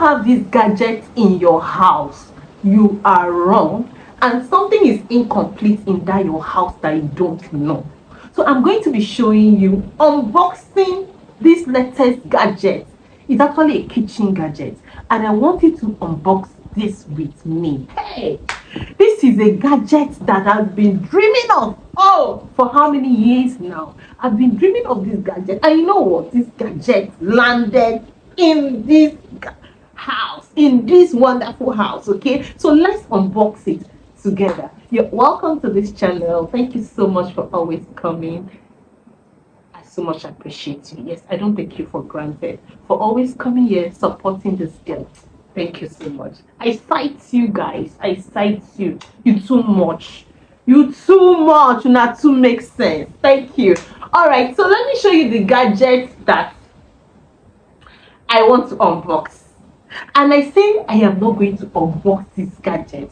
have these gadgets in your house, you are wrong, and something is incomplete in that your house that you don't know. So I'm going to be showing you unboxing this latest gadget. It's actually a kitchen gadget, and I want you to unbox this with me. Hey, this is a gadget that I've been dreaming of, oh, for how many years now? I've been dreaming of this gadget, and you know what? This gadget landed in this house, in this wonderful house. Okay, so let's unbox it together. You're welcome to this channel. Thank you so much for always coming. I so much appreciate you. Yes, I don't take you for granted for always coming here, supporting this girl. Thank you so much. I cite you guys. I cite you. You too much. You too much. Not to make sense. Thank you. All right. So let me show you the gadget that I want to unbox. And I say I am not going to unbox this gadget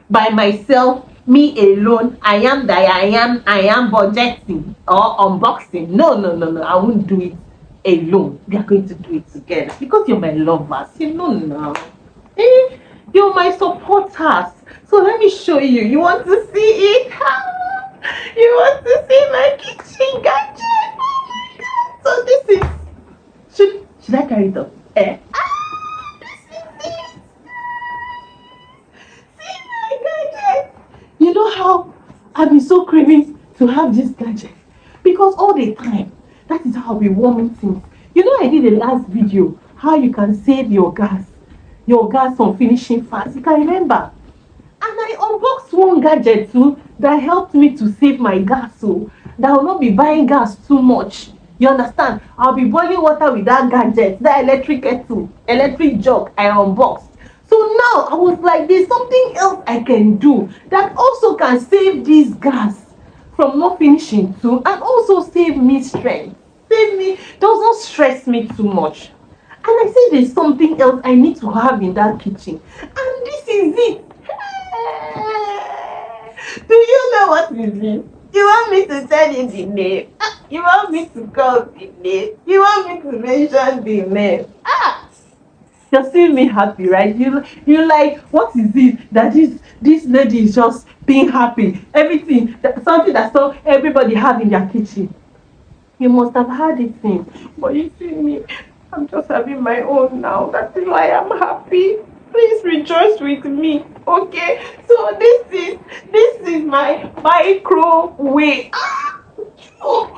by myself, me alone. I am budgeting or unboxing. No, I won't do it alone. We are going to do it together because you're my lovers. You know now. You're my supporters. So let me show you. You want to see it? You want to see my kitchen gadget? Oh my god. So this is should I carry it up? You know how I've been so craving to have this gadget because all the time that is how we warming things. You know, I did a last video how you can save your gas from finishing fast. You can remember, and I unboxed one gadget too that helped me to save my gas, so that I will not be buying gas too much. You understand? I'll be boiling water with that gadget, that electric kettle, electric jug I unboxed. So now I was like, there's something else I can do that also can save this gas from not finishing too, and also save me strength. Save me, doesn't stress me too much. And I say there's something else I need to have in that kitchen. And this is it. Do you know what is it? You want me to tell you the name? You want me to call the name? You want me to mention the name? You're seeing me happy, right? You like, what is it that this lady is just being happy? Everything, something that so everybody have in their kitchen. You must have had it since. But you see me, I'm just having my own now. That is why I'm happy. Please rejoice with me, okay? So this is my microwave. Oh,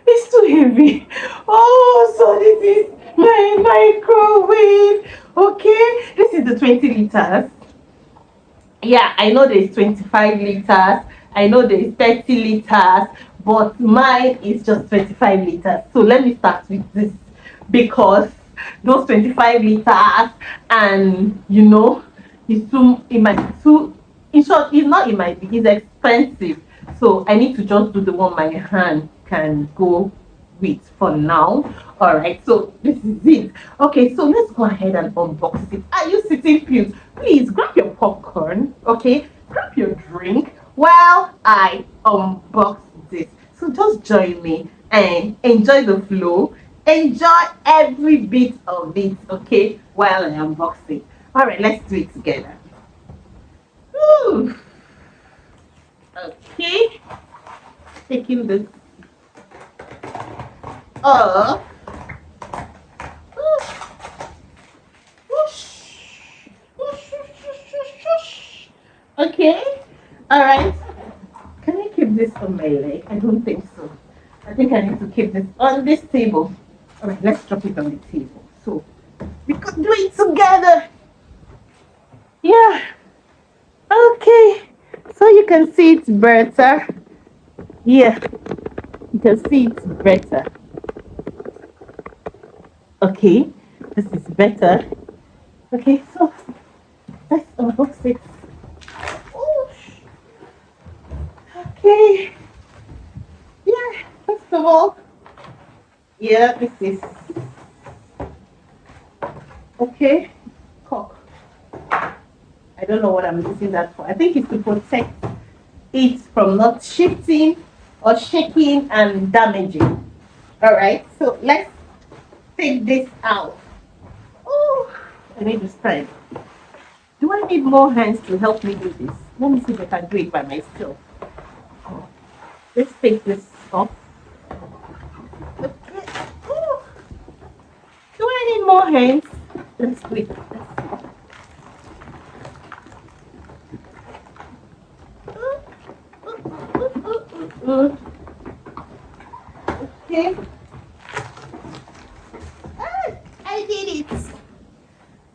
it's too heavy. Oh, so this is my microwave. Okay, this is the 20 liters. Yeah, I know there's 25 liters. I know there's 30 liters, but mine is just 25 liters. So let me start with this because those 25 liters, and you know, it's too, it might be too, in short, it's not, it might be, it's expensive. So I need to just do the one my hand can go with for now. All right, so this is it. Okay, so let's go ahead and unbox it. Are you sitting cute? Please grab your popcorn, okay, grab your drink while I unbox this. So just join me and enjoy the flow, enjoy every bit of it, okay, while I unbox it. All right, let's do it together. Woo. Okay, taking this off. Okay, all right. Can I keep this on my leg? I don't think so. I think I need to keep this on this table. All right, let's drop it on the table so we could do it together. Yeah. Okay, so you can see it's better. Yeah, you can see it's better. Okay, this is better. Okay, so let's unbox it. Okay. Yeah, first of all, yeah, this is okay. Cock. I don't know what I'm using that for. I think it's to protect it from not shifting or shaking and damaging. All right, so let's take this out. Oh, I need to stand. Do I need more hands to help me do this? Let me see if I can do it by myself. Let's take this off. Okay. Oh, do I need more hands? Let's do it. Okay. Ah, I did it.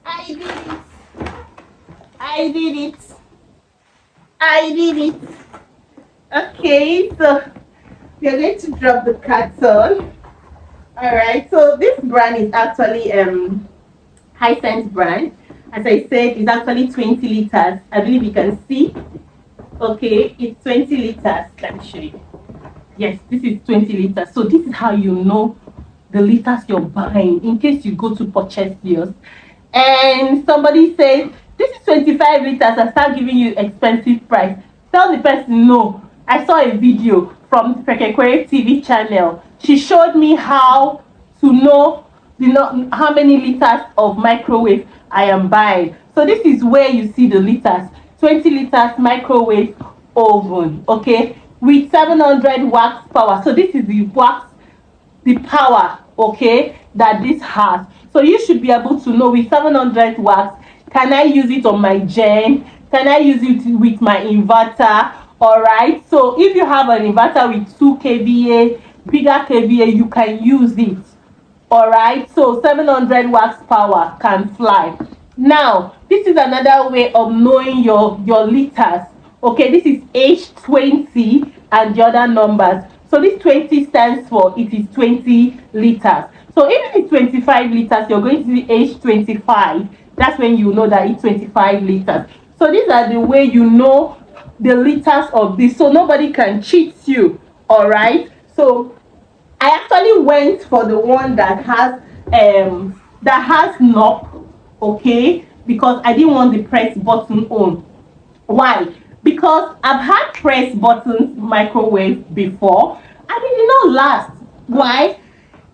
I did it. I did it. I did it. Okay, so we're going to drop the carton. Alright, so this brand is actually Hisense brand. As I said, it's actually 20 liters. I believe you can see. Okay, it's 20 liters. Let me show you. Yes, this is 20 liters. So this is how you know the liters you're buying in case you go to purchase yours and somebody says this is 25 liters, I start giving you expensive price. Tell the person, no, I saw a video from Frekekwe TV channel. She showed me how to know how many liters of microwave I am buying. So this is where you see the liters. 20 liters microwave oven, okay, with 700 watts power. So this is the watts, the power, okay, that this has. So you should be able to know with 700 watts, can I use it on my gen? Can I use it with my inverter? All right, so if you have an inverter with 2 kVA, bigger kVA, you can use it. All right, so 700 watts power can fly. Now this is another way of knowing your liters. Okay, this is H20 and the other numbers. So this 20 stands for it is 20 liters. So if it's 25 liters, you're going to see H25. That's when you know that it's 25 liters. So these are the way you know the liters of this. So nobody can cheat you. All right, so I actually went for the one that has knob, okay, because I didn't want the press button on. Why? Because I've had press buttons microwave before and it did not last. Why?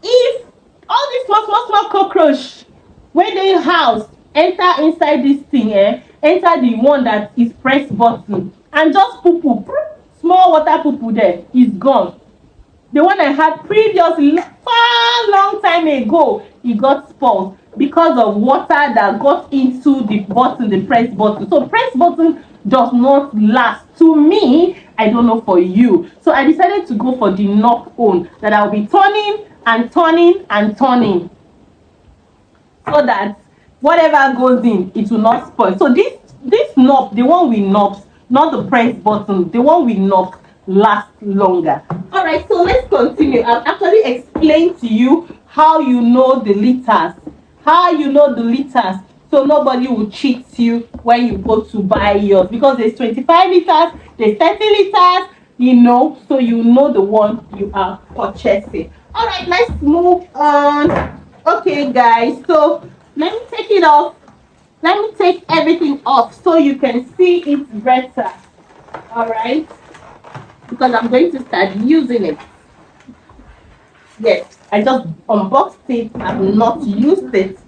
If all these small cockroach when they house enter inside this thing, enter the one that is press button and just poo poo, small water poo poo there is gone. The one I had previously, far long time ago, it got spoiled because of water that got into the button, the press button. So press button does not last. To me, I don't know for you. So I decided to go for the knob on that I'll be turning and turning and turning, so that whatever goes in, it will not spoil. So this knob, the one with knobs, not the press button, the one with knobs last longer. All right, so let's continue. I'll actually explain to you how you know the liters, so nobody will cheat you when you go to buy yours, because there's 25 liters, there's 30 liters, so you know the one you are purchasing. All right, let's move on. Okay guys, so let me take it off. Let me take everything off so you can see it better. All right, because I'm going to start using it. Yes, I just unboxed it. I've not used it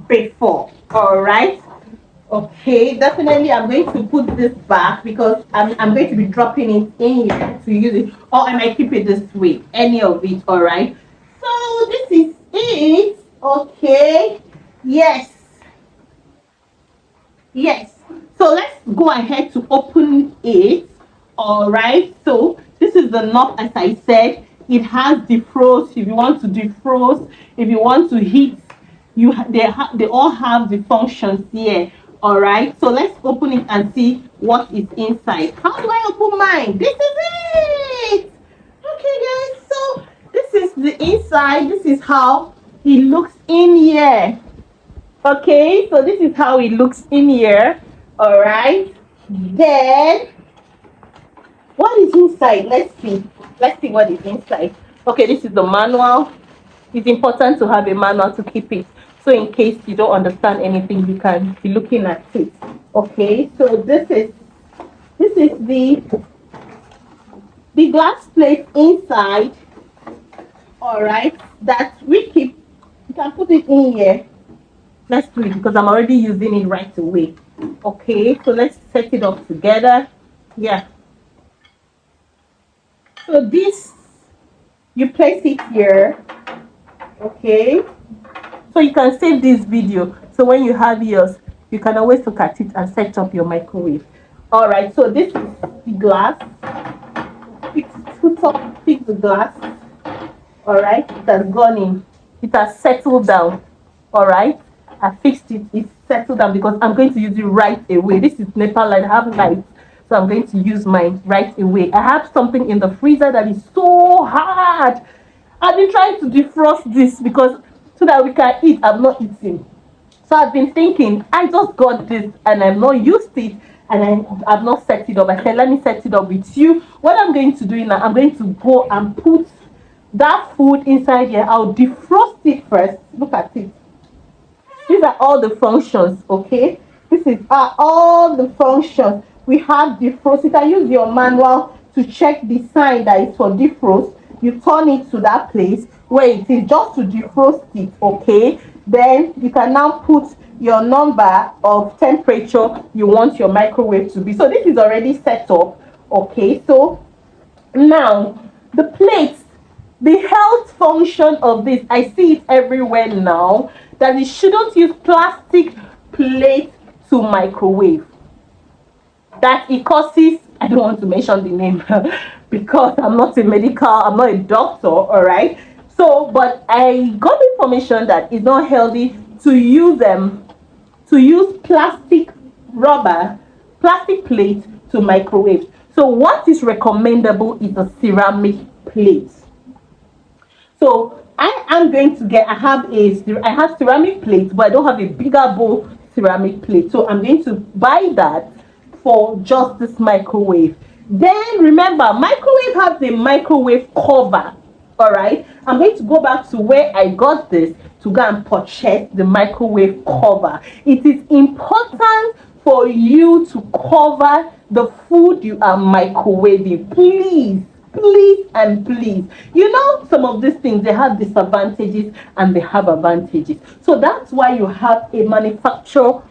before. All right, okay, definitely I'm going to put this back because I'm going to be dropping it in here to use it, or I might keep it this way, any of it. All right, so this is it. Okay, yes, so let's go ahead to open it. All right, so this is the knob. As I said, it has defrost. If you want to defrost, if you want to heat, they all have the functions here. All right, so let's open it and see what is inside. How do I open mine? This is it. Okay guys, so this is the inside. This is how it looks in here. Okay, so this is how it looks in here. All right, then what is inside? Let's see what is inside. Okay, this is the manual. It's important to have a manual to keep it, so in case you don't understand anything, you can be looking at it. Okay, so this is the glass plate inside. All right, that we keep You can put it in here. Let's do it because I'm already using it right away. Okay, so let's set it up together. Yeah. So this, you place it here. Okay. So you can save this video. So when you have yours, you can always look at it and set up your microwave. All right. So this is the glass. Fix the glass. All right. It has gone in. It has settled down. All right. I fixed it. It's settled down because I'm going to use it right away. This is Nepal light. I have light, so I'm going to use mine right away. I have something in the freezer that is so hard. I've been trying to defrost this because so that we can eat. I'm not eating. So I've been thinking, I just got this and I've not used it and I've not set it up. I said, let me set it up with you. What I'm going to do now, I'm going to go and put that food inside here. I'll defrost it first. Look at it. These are all the functions, okay? This is all the functions. We have defrost. You can use your manual to check the sign that is for defrost. You turn it to that place where it is just to defrost it, okay? Then you can now put your number of temperature you want your microwave to be. So this is already set up, okay? So now the plates, the health function of this, I see it everywhere now, that you shouldn't use plastic plate to microwave. That it causes, I don't want to mention the name because I'm not a doctor, all right? So, but I got information that it's not healthy to use plastic plate to microwave. So what is recommendable is a ceramic plate. So I am going to get, I have ceramic plate, but I don't have a bigger bowl ceramic plate. So I'm going to buy that for just this microwave. Then remember, microwave has a microwave cover. All right. I'm going to go back to where I got this to go and purchase the microwave cover. It is important for you to cover the food you are microwaving. Please and please, you know, some of these things, they have disadvantages and they have advantages. So that's why you have a manufacturer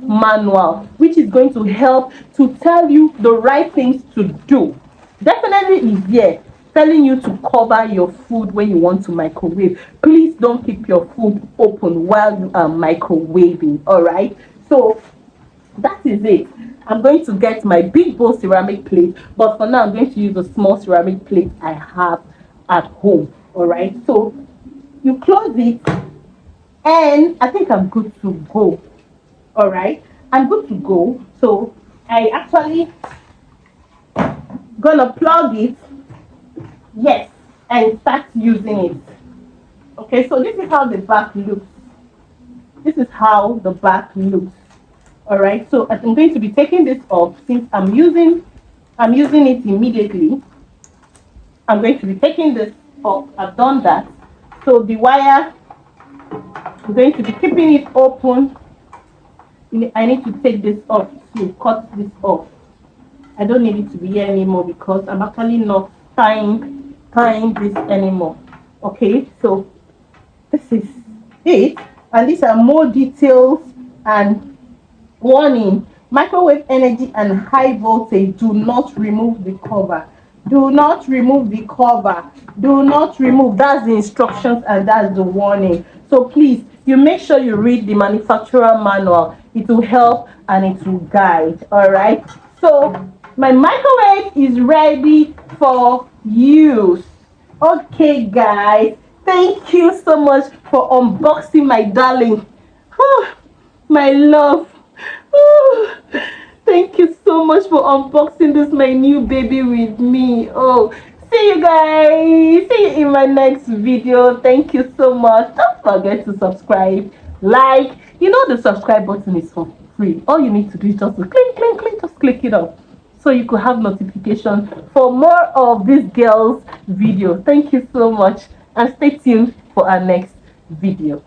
manual, which is going to help to tell you the right things to do. Definitely is here telling you to cover your food when you want to microwave. Please don't keep your food open while you are microwaving. All right, so that is it. I'm going to get my big bowl ceramic plate, but for now I'm going to use a small ceramic plate I have at home. All right, so you close it and I think I'm good to go. All right, I'm good to go. So I actually gonna plug it, yes, and start using it. Okay, so this is how the back looks. This is how the back looks. All right, so I'm going to be taking this off since I'm using it immediately. I'm going to be taking this off. I've done that. So the wire, I'm going to be keeping it open. I need to take this off to cut this off. I don't need it to be here anymore because I'm actually not tying this anymore. Okay, so this is it, and these are more details and warning. Microwave energy and high voltage, do not remove the cover. Do not remove the cover. Do not remove. That's the instructions and that's the warning. So please, you make sure you read the manufacturer manual. It will help and it will guide. All right, so my microwave is ready for use. Okay guys, thank you so much for unboxing my darling. Oh, my love. Oh, thank you so much for unboxing this my new baby with me. Oh, see you guys. See you in my next video. Thank you so much. Don't forget to subscribe, like. You know the subscribe button is for free. All you need to do is just to click, just click it up so you could have notification for more of this girl's video. Thank you so much and stay tuned for our next video.